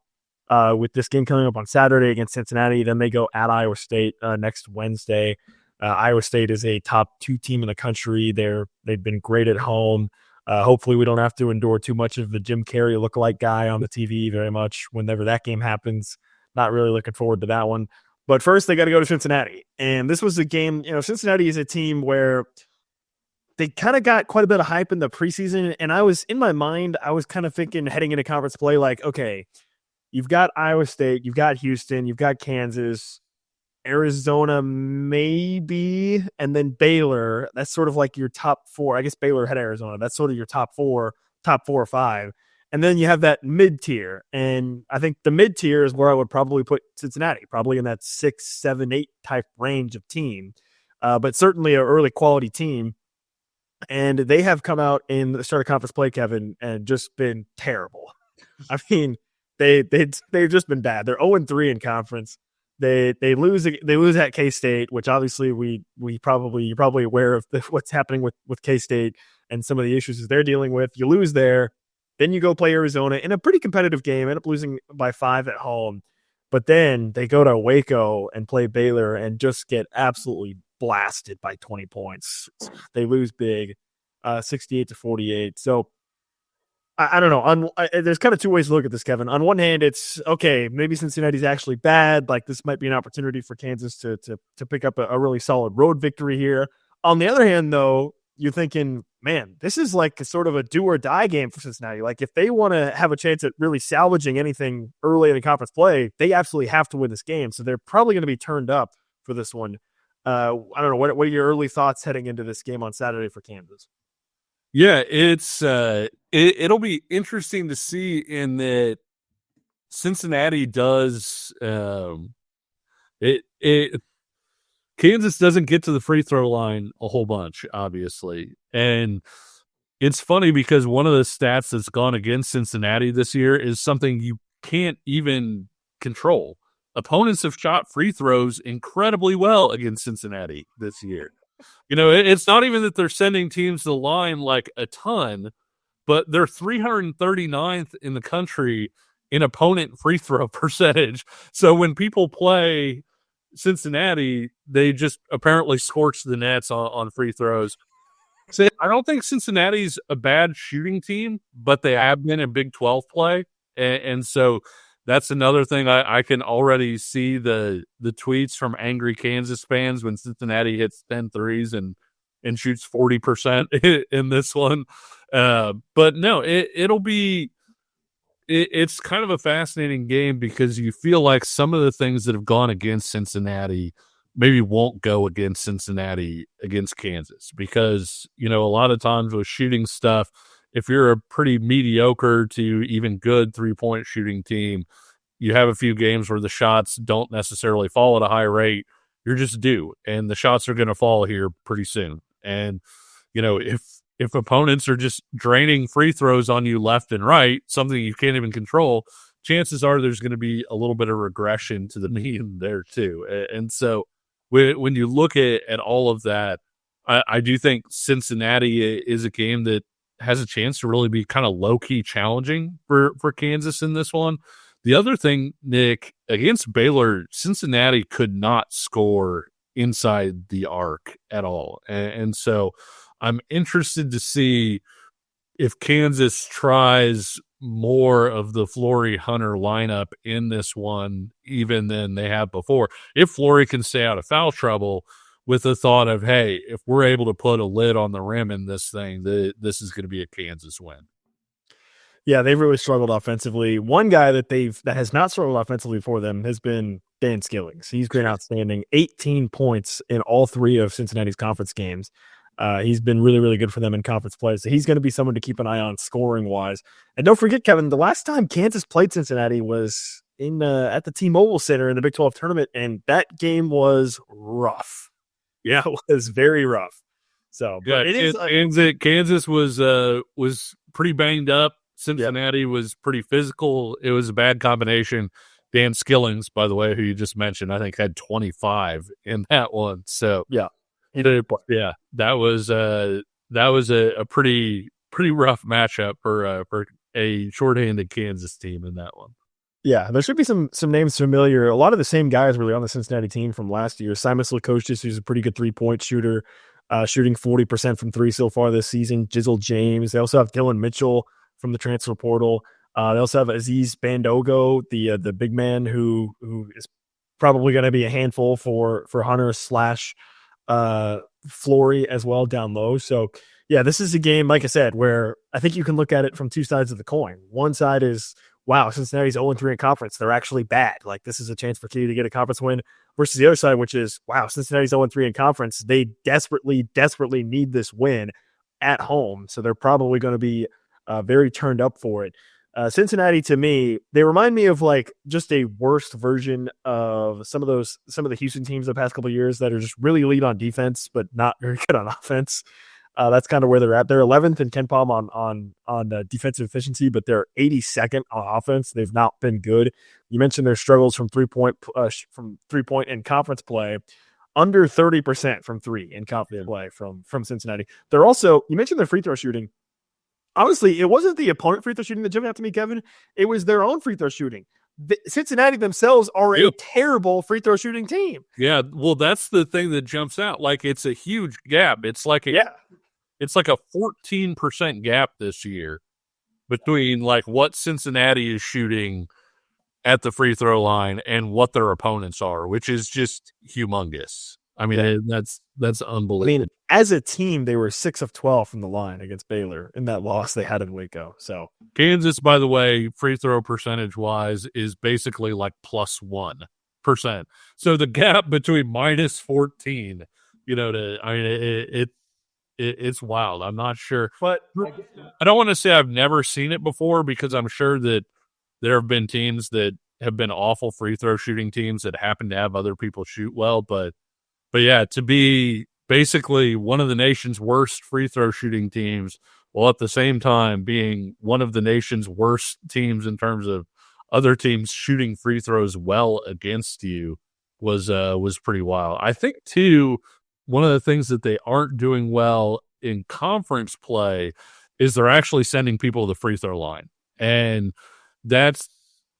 with this game coming up on Saturday against Cincinnati. Then they go at Iowa State next Wednesday. Iowa State is a top 2 team in the country. They've been great at home. Hopefully we don't have to endure too much of the Jim Carrey lookalike guy on the TV very much whenever that game happens. Not really looking forward to that one. But first, they got to go to Cincinnati. And this was a game, Cincinnati is a team where they kind of got quite a bit of hype in the preseason. And in my mind, I was kind of thinking heading into conference play, like, okay, you've got Iowa State, you've got Houston, you've got Kansas, Arizona maybe, and then Baylor. That's sort of like your top 4. I guess Baylor had Arizona. That's sort of your top 4 or 5. And then you have that mid-tier. And I think the mid-tier is where I would probably put Cincinnati, probably in that 6, 7, 8 type range of team. But certainly an early quality team. And they have come out in the start of conference play, Kevin, and just been terrible. I mean, they've just been bad. They're 0-3 in conference. They lose at K-State, which obviously you're probably aware of what's happening with K-State and some of the issues that they're dealing with. You lose there. Then you go play Arizona in a pretty competitive game, end up losing by 5 at home. But then they go to Waco and play Baylor and just get absolutely blasted by 20 points. They lose big, 68-48. So I don't know. There's kind of 2 ways to look at this, Kevin. On one hand, it's okay, maybe Cincinnati's actually bad. Like, this might be an opportunity for Kansas to pick up a really solid road victory here. On the other hand, though, you're thinking, man, this is like a sort of a do or die game for Cincinnati. Like, if they want to have a chance at really salvaging anything early in the conference play, they absolutely have to win this game. So they're probably going to be turned up for this one. I don't know. What are your early thoughts heading into this game on Saturday for Kansas? Yeah, it'll be interesting to see in that Cincinnati does Kansas doesn't get to the free throw line a whole bunch, obviously. And it's funny because one of the stats that's gone against Cincinnati this year is something you can't even control. Opponents have shot free throws incredibly well against Cincinnati this year. It's not even that they're sending teams to the line like a ton, but they're 339th in the country in opponent free throw percentage. So when people play Cincinnati, they just apparently scorch the nets on free throws. So I don't think Cincinnati's a bad shooting team, but they have been in Big 12 play. And so that's another thing. I can already see the tweets from angry Kansas fans when Cincinnati hits 10 threes and shoots 40% in this one. But no, it's kind of a fascinating game because you feel like some of the things that have gone against Cincinnati maybe won't go against Cincinnati against Kansas because, a lot of times with shooting stuff, if you're a pretty mediocre to even good 3-point shooting team, you have a few games where the shots don't necessarily fall at a high rate. You're just due, and the shots are going to fall here pretty soon. And, if opponents are just draining free throws on you left and right, something you can't even control, chances are there's going to be a little bit of regression to the mean there too. And so when you look at all of that, I do think Cincinnati is a game that has a chance to really be kind of low-key challenging for Kansas in this one. The other thing, Nick, against Baylor, Cincinnati could not score inside the arc at all. And so I'm interested to see if Kansas tries more of the Flory Hunter lineup in this one, even than they have before. If Flory can stay out of foul trouble with the thought of, hey, if we're able to put a lid on the rim in this thing, this is going to be a Kansas win. Yeah, they've really struggled offensively. One guy that has not struggled offensively for them has been Dan Skillings. He's been outstanding, 18 points in all 3 of Cincinnati's conference games. He's been really, really good for them in conference play. So he's going to be someone to keep an eye on scoring-wise. And don't forget, Kevin, the last time Kansas played Cincinnati was at the T-Mobile Center in the Big 12 tournament, and that game was rough. Yeah, it was very rough. So, but Kansas was pretty banged up. Cincinnati was pretty physical. It was a bad combination. Dan Skillings, by the way, who you just mentioned, I think had 25 in that one. So yeah, that was a pretty rough matchup for a shorthanded Kansas team in that one. Yeah, there should be some names familiar. A lot of the same guys really on the Cincinnati team from last year. Simon Slakostis, who's a pretty good 3-point shooter, shooting 40% from three so far this season. Jizzle James. They also have Dylan Mitchell from the transfer portal. They also have Aziz Bandogo, the big man who is probably going to be a handful for Hunter / Flory as well down low. So yeah, this is a game, like I said, where I think you can look at it from two sides of the coin. One side is, wow, Cincinnati's 0-3 in conference. They're actually bad. Like, this is a chance for KU to get a conference win, versus the other side, which is, wow, Cincinnati's 0-3 in conference. They desperately need this win at home. So they're probably going to be very turned up for it. Cincinnati, to me, they remind me of like just a worst version of some of the Houston teams the past couple of years that are just really elite on defense, but not very good on offense. That's kind of where they're at. They're 11th in Ken Palm on defensive efficiency, but they're 82nd on offense. They've not been good. You mentioned their struggles from 3-point in conference play, under 30% from three in conference play from Cincinnati. They're also, you mentioned their free throw shooting. Honestly, it wasn't the opponent free throw shooting that jumped out to me, Kevin. It was their own free throw shooting. Cincinnati themselves are a terrible free throw shooting team. Yeah, well, that's the thing that jumps out. Like, it's a huge gap. It's like a 14% gap this year between like what Cincinnati is shooting at the free throw line and what their opponents are, which is just humongous. I mean, that's unbelievable. I mean, as a team, they were 6 of 12 from the line against Baylor in that loss they had in Waco. So Kansas, by the way, free throw percentage wise, is basically like plus 1%. So the gap between minus 14, it's wild. I'm not sure, but I don't want to say I've never seen it before, because I'm sure that there have been teams that have been awful free throw shooting teams that happen to have other people shoot well, but yeah, to be basically one of the nation's worst free throw shooting teams, while at the same time being one of the nation's worst teams in terms of other teams shooting free throws well against you, was pretty wild. I think too, one of the things that they aren't doing well in conference play is they're actually sending people to the free throw line, and that's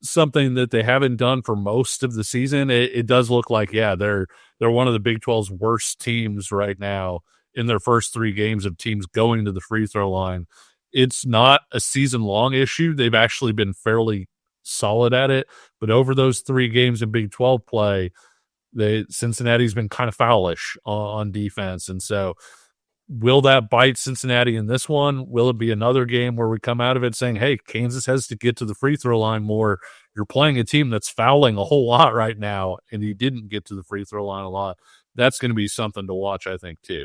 something that they haven't done for most of the season. It does look like, they're one of the Big 12's worst teams right now in their first 3 games of teams going to the free throw line. It's not a season-long issue. They've actually been fairly solid at it, but over those 3 games in Big 12 play, Cincinnati's been kind of foulish on defense, and so will that bite Cincinnati in this one? Will it be another game where we come out of it saying, hey, Kansas has to get to the free throw line more? You're playing a team that's fouling a whole lot right now, and he didn't get to the free throw line a lot. That's going to be something to watch, I think, too.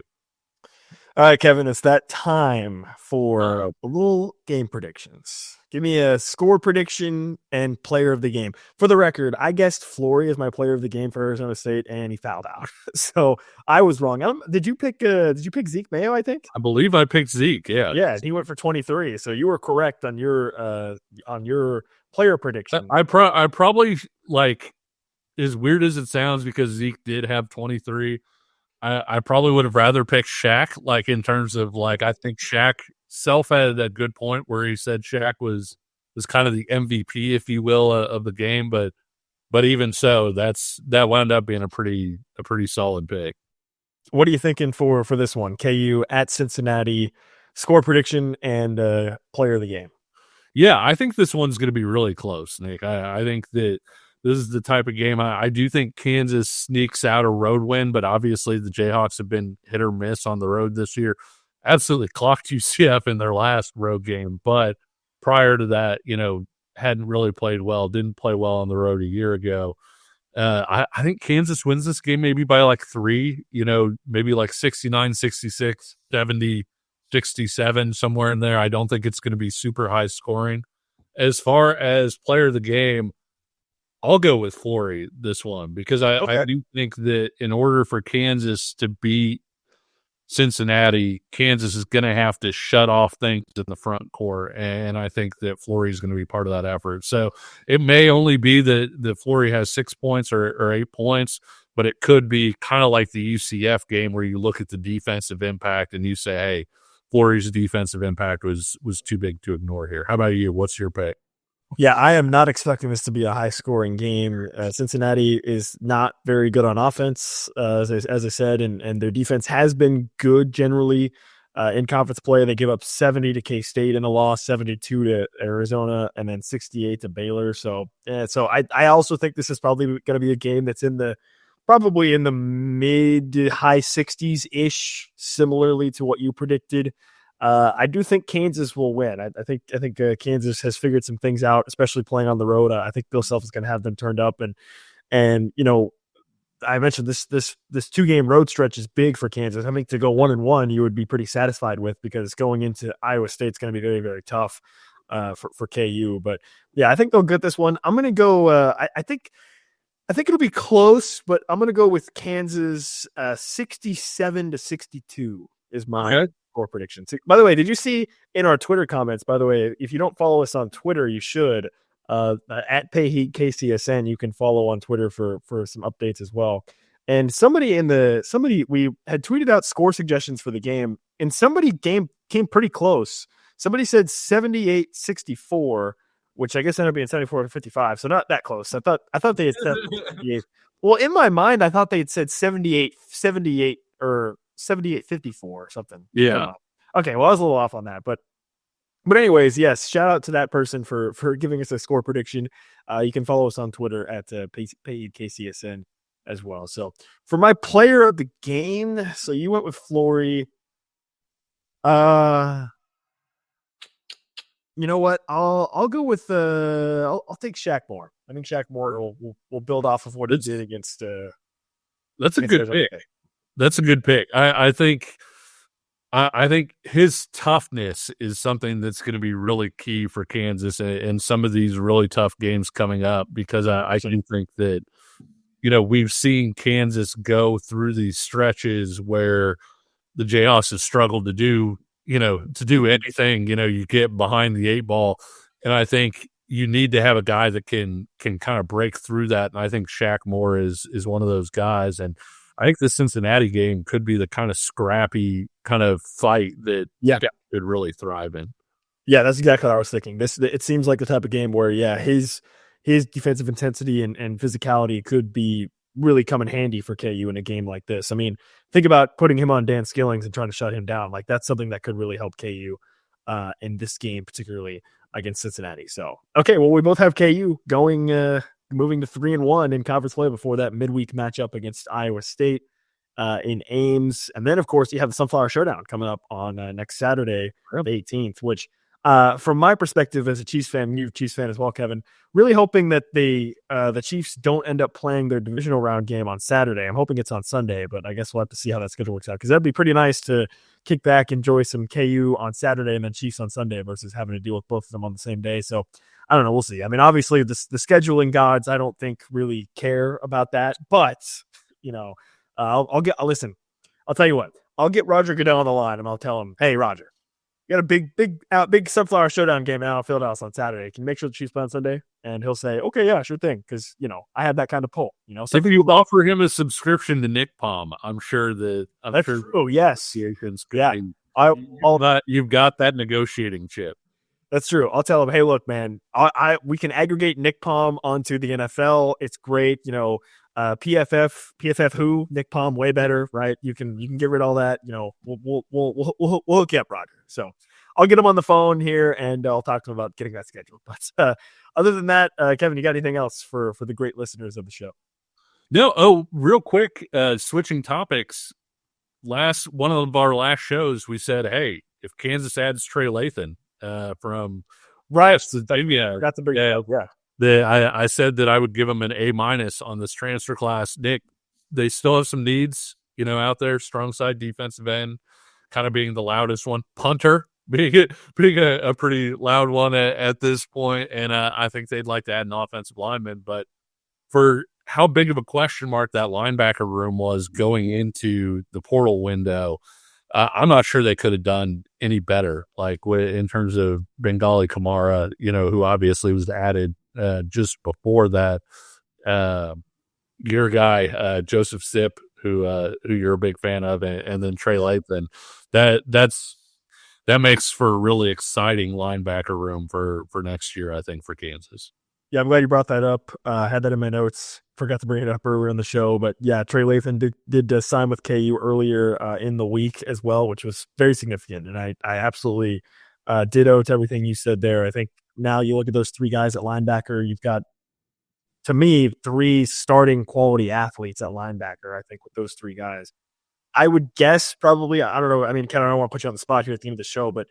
All right, Kevin, it's that time for a little game predictions. Give me a score prediction and player of the game. For the record, I guessed Flory as my player of the game for Arizona State, and he fouled out. So I was wrong. Did you pick Zeke Mayo, I think? I believe I picked Zeke, yeah. Yeah, he went for 23. So you were correct on your player prediction. I probably, like, as weird as it sounds, because Zeke did have 23, I probably would have rather picked Shaq, like, in terms of, like, I think Shaq self had that good point where he said Shaq was kind of the MVP, if you will, of the game, but even so, that wound up being a pretty solid pick. What are you thinking for this one? KU at Cincinnati, score prediction and player of the game. Yeah, I think this one's going to be really close, Nick. I think that this is the type of game I do think Kansas sneaks out a road win, but obviously the Jayhawks have been hit or miss on the road this year. Absolutely clocked UCF in their last road game, but prior to that, hadn't really played well, didn't play well on the road a year ago. I think Kansas wins this game maybe by like 3, maybe like 69, 66, 70, 67, somewhere in there. I don't think it's going to be super high scoring. As far as player of the game, I'll go with Flory this one, because I do think that in order for Kansas to beat Cincinnati, Kansas is going to have to shut off things in the front court, and I think that Flory is going to be part of that effort. So it may only be that Flory has 6 points or 8 points, but it could be kind of like the UCF game where you look at the defensive impact and you say, hey, Flory's defensive impact was too big to ignore here. How about you? What's your pick? Yeah, I am not expecting this to be a high-scoring game. Cincinnati is not very good on offense, as I said, and their defense has been good generally in conference play. They give up 70 to K-State in a loss, 72 to Arizona, and then 68 to Baylor. So I also think this is probably going to be a game that's probably in the mid to high 60s ish, similarly to what you predicted. I do think Kansas will win. I think Kansas has figured some things out, especially playing on the road. I think Bill Self is going to have them turned up, and I mentioned this 2-game road stretch is big for Kansas. I think to go 1-1, you would be pretty satisfied with, because going into Iowa State is going to be very, very tough for KU. But yeah, I think they'll get this one. I'm going to go. I think it'll be close, but I'm going to go with Kansas 67-62 is my score prediction. By the way, did you see in our Twitter comments, by the way, if you don't follow us on Twitter, you should, at PayHeatKCSN, you can follow on Twitter for some updates as well. And somebody we had tweeted out score suggestions for the game, and somebody came pretty close. Somebody said 78-64, which I guess ended up being 74-55, so not that close. I thought they had said 78. Well, in my mind, I thought they had said 78 or 78-54 or something. Yeah. Okay, well, I was a little off on that, but anyways, yes, shout out to that person for giving us a score prediction. You can follow us on Twitter at PayKCSN as well. So for my player of the game, so you went with Flory. You know what? I'll go with I'll take Shaq Moore. I think Shaq Moore will build off of what he did against. That's a good pick. That's a good pick. I think his toughness is something that's going to be really key for Kansas in some of these really tough games coming up, because I do think that, we've seen Kansas go through these stretches where the Jayhawks have struggled to do anything. You get behind the 8 ball, and I think you need to have a guy that can kind of break through that. And I think Shaq Moore is one of those guys. And I think the Cincinnati game could be the kind of scrappy kind of fight that could really thrive in. Yeah, that's exactly what I was thinking. It seems like the type of game where, his defensive intensity and physicality could be really come in handy for KU in a game like this. I mean, think about putting him on Dan Skillings and trying to shut him down. Like, that's something that could really help KU in this game, particularly against Cincinnati. So, okay, well, we both have KU moving to 3-1 in conference play before that midweek matchup against Iowa State in Ames. And then, of course, you have the Sunflower Showdown coming up on next Saturday, the 18th, which from my perspective as a Chiefs fan, you're a Chiefs fan as well, Kevin, really hoping that the Chiefs don't end up playing their divisional round game on Saturday. I'm hoping it's on Sunday, but I guess we'll have to see how that schedule works out, because that'd be pretty nice to kick back, enjoy some KU on Saturday and then Chiefs on Sunday versus having to deal with both of them on the same day. So I don't know. We'll see. I mean, obviously the scheduling gods, I don't think really care about that, but I'll tell you what, I'll get Roger Goodell on the line and I'll tell him, hey, Roger, you got a big Sunflower Showdown game at Allen Fieldhouse on Saturday. Can you make sure the Chiefs play on Sunday? And he'll say, okay, yeah, sure thing. Cause I had that kind of pull, If you offer him a subscription to Nick Palm, I'm sure that Oh yes. Yeah. You've got that negotiating chip. That's true. I'll tell him, hey, look, man, we can aggregate Nick Palm onto the NFL. It's great. PFF who, Nick Palm, way better, right? You can get rid of all that. We'll hook you up, Roger. So I'll get him on the phone here and I'll talk to him about getting that scheduled. But other than that, Kevin, you got anything else for the great listeners of the show? No. Oh, real quick, switching topics. One of our last shows, we said, hey, if Kansas adds Trey Lathan from that's a big I said that I would give him an A- on this transfer class. Nick, they still have some needs, out there. Strong side defensive end, kind of being the loudest one. Punter being a pretty loud one at this point, and I think they'd like to add an offensive lineman. But for how big of a question mark that linebacker room was going into the portal window, I'm not sure they could have done any better. Like in terms of Bengali Kamara, who obviously was added just before that. Your guy Joseph Sipp, who you're a big fan of, and then Trey Lathan. That's that makes for a really exciting linebacker room for next year, I think, for Kansas. Yeah, I'm glad you brought that up. I had that in my notes. Forgot to bring it up earlier in the show. But yeah, Trey Lathan did sign with KU earlier in the week as well, which was very significant. And I absolutely ditto to everything you said there. I think now you look at those three guys at linebacker, you've got, to me, three starting quality athletes at linebacker, I think, with those three guys. I would guess probably, I don't know, I mean, kind of I don't want to put you on the spot here at the end of the show, but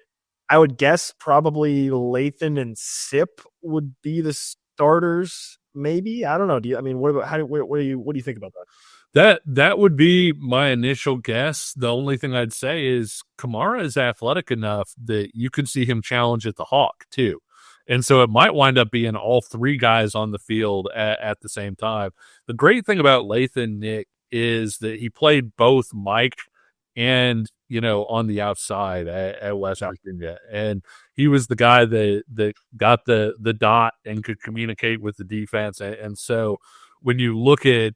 I would guess probably Lathan and Sip would be the starters, maybe. I don't know. What do you think about that? That would be my initial guess. The only thing I'd say is Kamara is athletic enough that you could see him challenge at the Hawk too. And so it might wind up being all three guys on the field at the same time. The great thing about Lathan, Nick, is that he played both Mike and, on the outside at West Virginia. And he was the guy that got the dot and could communicate with the defense. And so when you look at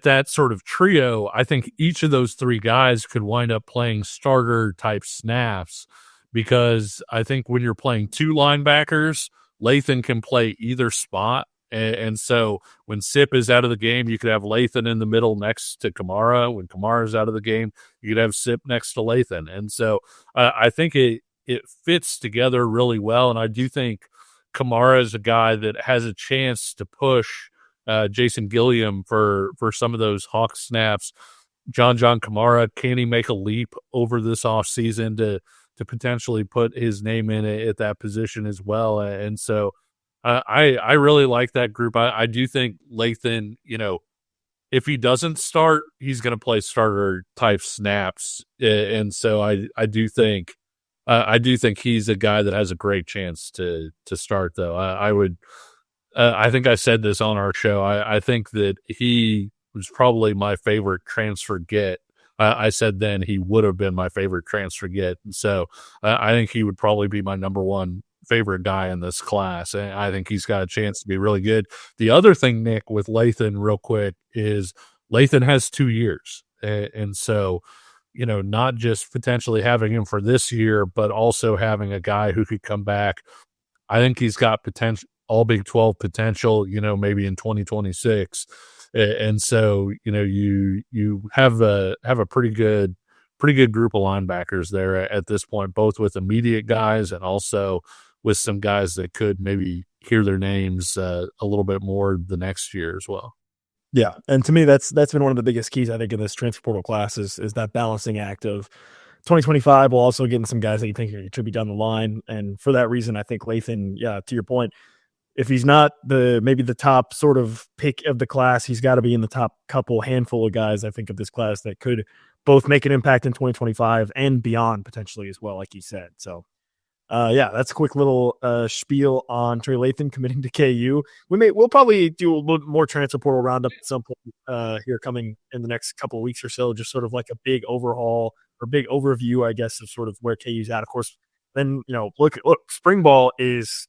that sort of trio, I think each of those three guys could wind up playing starter type snaps, because I think when you're playing two linebackers, Lathan can play either spot. And so when Sip is out of the game, you could have Lathan in the middle next to Kamara. When Kamara's out of the game, you could have Sip next to Lathan. And so I think it fits together really well. And I do think Kamara is a guy that has a chance to push Jason Gilliam for some of those Hawk snaps. John Kamara, can he make a leap over this offseason to potentially put his name in at that position as well? And so I really like that group. I do think Lathan, if he doesn't start, he's going to play starter type snaps. And so I do think he's a guy that has a great chance to start, though. I think I said this on our show. I think that he was probably my favorite transfer get. I said then he would have been my favorite transfer get. And so I think he would probably be my number one favorite guy in this class. And I think he's got a chance to be really good. The other thing, Nick, with Lathan real quick is Lathan has 2 years. And so, not just potentially having him for this year, but also having a guy who could come back. I think he's got potential, all Big 12 potential, maybe in 2026. And so, you have a pretty good group of linebackers there at this point, both with immediate guys and also with some guys that could maybe hear their names a little bit more the next year as well. Yeah, and to me, that's been one of the biggest keys, I think, in this transfer portal class is that balancing act of 2025 while also getting some guys that you think should be down the line. And for that reason, I think Lathan, to your point, if he's not maybe the top sort of pick of the class, he's got to be in the top handful of guys, I think, of this class that could both make an impact in 2025 and beyond potentially as well, like you said. So, that's a quick little spiel on Trey Lathan committing to KU. We'll probably do a little more transfer portal roundup at some point here coming in the next couple of weeks or so, just sort of like a big overhaul or big overview, I guess, of sort of where KU's at. Of course, then, look, spring ball is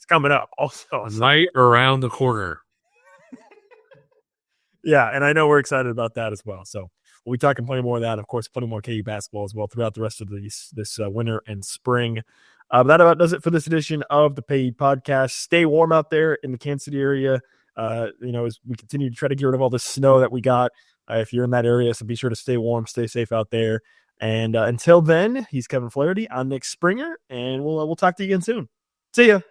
coming up also. Right around the corner. Yeah, and I know we're excited about that as well. So we'll be talking plenty more of that. Of course, plenty more KU basketball as well throughout the rest of this winter and spring. That about does it for this edition of the Paid Podcast. Stay warm out there in the Kansas City area. As we continue to try to get rid of all the snow that we got. If you're in that area, so be sure to stay warm, stay safe out there. And until then, he's Kevin Flaherty. I'm Nick Springer, and we'll talk to you again soon. See ya.